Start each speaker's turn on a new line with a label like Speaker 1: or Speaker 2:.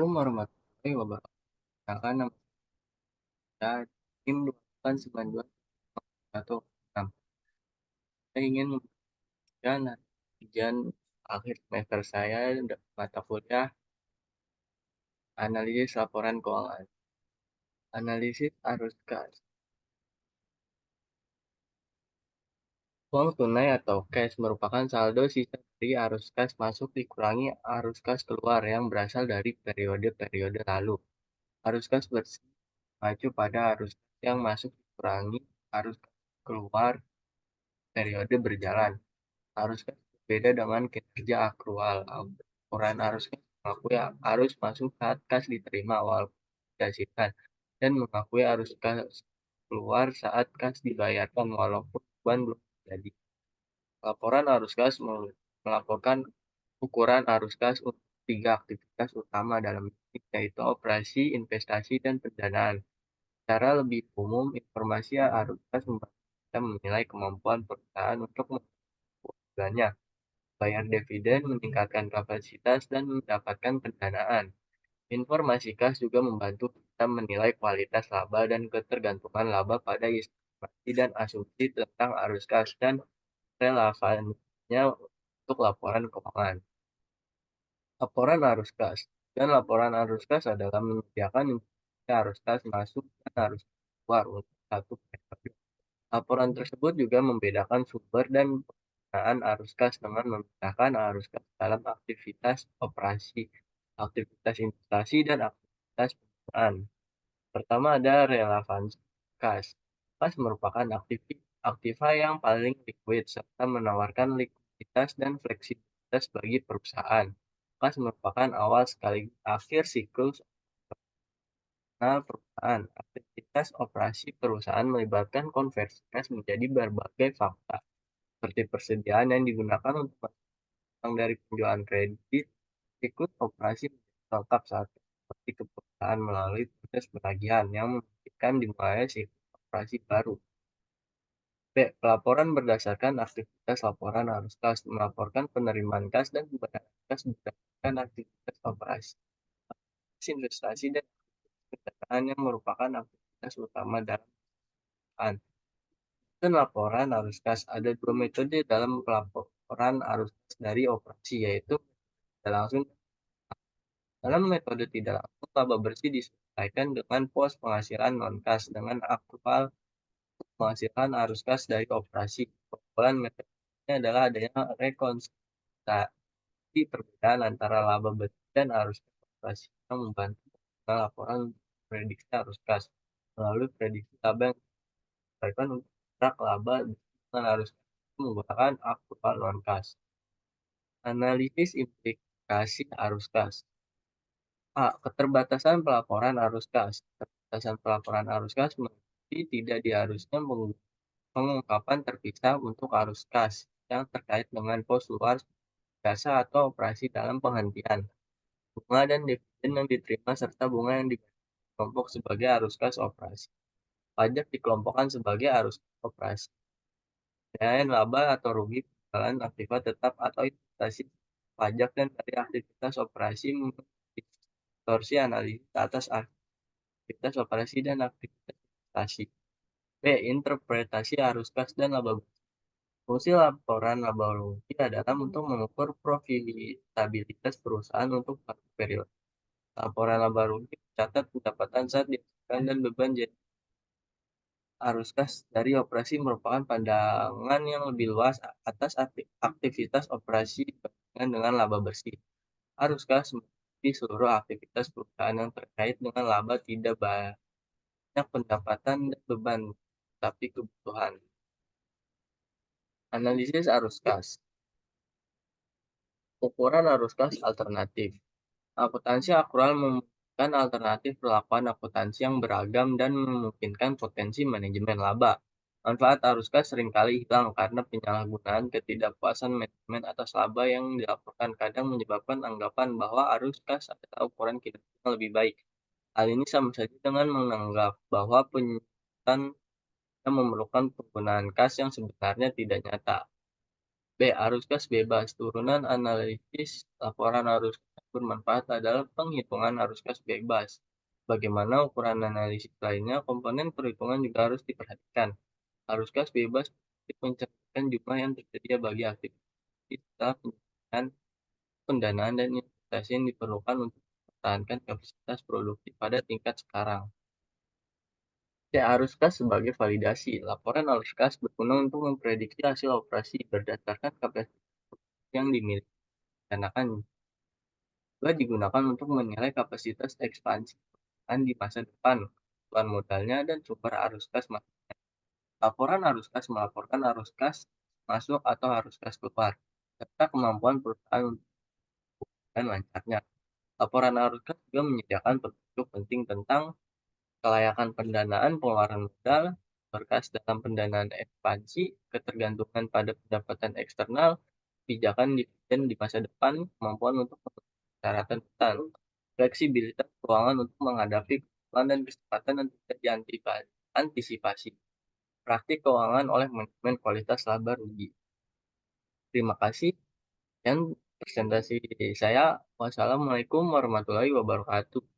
Speaker 1: Assalamualaikum warahmatullahi wabarakatuh. Perkenalkan nama saya Tim 289216. Saya ingin memberikan ujian akhir semester saya mata kuliah analisis laporan keuangan. Analisis arus kas. Uang tunai atau cash merupakan saldo sisa dari arus kas masuk dikurangi arus kas keluar yang berasal dari periode-periode lalu. Arus kas bersih mengacu pada arus kas yang masuk dikurangi arus kas keluar periode berjalan. Arus kas berbeda dengan kinerja akrual. Ukuran arus kas mengakui arus masuk saat kas diterima walaupun dihasilkan, dan mengakui arus kas keluar saat kas dibayarkan walaupun beban belum terjadi. Laporan arus kas melaporkan ukuran arus kas untuk tiga aktivitas utama dalam bisnis, yaitu operasi, investasi, dan pendanaan. Secara lebih umum, informasi arus kas membantu kita menilai kemampuan perusahaan untuk menjalannya, bayar dividen, meningkatkan kapasitas, dan mendapatkan pendanaan. Informasi kas juga membantu kita menilai kualitas laba dan ketergantungan laba pada estimasi dan asumsi tentang arus kas dan relevansinya untuk laporan keuangan. Laporan arus kas dan laporan arus kas adalah menyediakan informasi arus kas masuk dan arus keluar untuk satu periode. Laporan tersebut juga membedakan sumber dan penggunaan arus kas dengan membedakan arus kas dalam aktivitas operasi, aktivitas investasi, dan aktivitas penggunaan. Pertama ada relevansi kas. Kas merupakan aktiva yang paling liquid serta menawarkan likuiditas dan fleksibilitas bagi perusahaan. Kas merupakan awal sekaligus akhir siklus operasional perusahaan. Aktivitas operasi perusahaan melibatkan konversi kas menjadi berbagai faktor, seperti persediaan yang digunakan untuk uang dari penjualan kredit, siklus operasi lengkap saat seperti perusahaan melalui proses penagihan yang memungkinkan dimulai siklus operasi baru. B. Pelaporan berdasarkan aktivitas laporan arus kas melaporkan penerimaan kas dan pembayaran kas berdasarkan aktivitas operasi, investasi, dan pendanaan yang merupakan aktivitas utama dalam perusahaan. Dan laporan arus kas. Ada dua metode dalam pelaporan arus kas dari operasi, yaitu tidak langsung. Dalam metode tidak langsung, laba bersih disesuaikan dengan pos penghasilan non-kas dengan aktual penghasilan arus kas dari operasi. Keunggulan metode ini adalah adanya rekonsiliasi perbedaan antara laba bersih dan arus kas operasi yang membantu laporan prediksi arus kas. Melalui prediksi laba yang disesuaikan untuk kontrak laba dengan arus kas menggunakan aktual non-kas. Analisis implikasi arus kas. A. Keterbatasan pelaporan arus kas. Keterbatasan pelaporan arus kas meliputi tidak diharusnya pengungkapan terpisah untuk arus kas yang terkait dengan pos luar jasa atau operasi dalam penghentian, bunga dan dividen yang diterima serta bunga yang dikelompok sebagai arus kas operasi. Pajak dikelompokkan sebagai arus kas operasi. Penilaian laba atau rugi penjualan aktiva tetap atau investasi, pajak, dan dari aktivitas operasi distorsi analisis atas aktivitas operasi dan aktivitas investasi. B. Interpretasi arus kas dan laba bersih. Fungsi laporan laba rugi adalah untuk mengukur profitabilitas perusahaan untuk satu periode. Laporan laba rugi mencatat pendapatan saat dihasilkan dan beban jadi arus kas dari operasi merupakan pandangan yang lebih luas atas aktivitas operasi dibandingkan dengan laba bersih. Arus kas meliputi seluruh aktivitas perusahaan yang terkait dengan laba, tidak banyak pendapatan dan beban, tapi kebutuhan. Analisis arus kas. Ukuran arus kas alternatif. Akuntansi akrual memungkinkan alternatif perlakuan akuntansi yang beragam dan memungkinkan potensi manajemen laba. Manfaat arus kas seringkali hilang karena penyalahgunaan ketidakpuasan manajemen atas laba yang dilaporkan kadang menyebabkan anggapan bahwa arus kas adalah ukuran kinerja yang lebih baik. Hal ini sama saja dengan menganggap bahwa penyitaan yang memerlukan penggunaan kas yang sebenarnya tidak nyata. B. Arus kas bebas. Turunan analisis laporan arus bermanfaat adalah penghitungan arus kas bebas. Bagaimana ukuran analisis lainnya, komponen perhitungan juga harus diperhatikan. Arus kas bebas mencapai jumlah yang tersedia bagi aktivitas setelah penyelesaian pendanaan dan investasi yang diperlukan untuk mempertahankan kapasitas produksi pada tingkat sekarang. Ya, arus kas sebagai validasi. Laporan arus kas berguna untuk memprediksi hasil operasi berdasarkan kapasitas yang dimiliki. Dikarenakan juga digunakan untuk menilai kapasitas ekspansi di masa depan, kebutuhan modalnya, dan sumber arus kas. Laporan arus kas melaporkan arus kas masuk atau arus kas keluar, serta kemampuan perusahaan untuk dan lancarnya. Laporan arus kas juga menyediakan petunjuk penting tentang kelayakan pendanaan pengeluaran modal, berkas dalam pendanaan ekspansi, ketergantungan pada pendapatan eksternal, kebijakan dividen di masa depan, kemampuan untuk memenuhi persyaratan hutang, fleksibilitas keuangan untuk menghadapi kebutuhan dan kesempatan yang tidak diantisipasi, praktik keuangan oleh manajemen kualitas laba rugi. Terima kasih. Dan presentasi saya. Wassalamualaikum warahmatullahi wabarakatuh.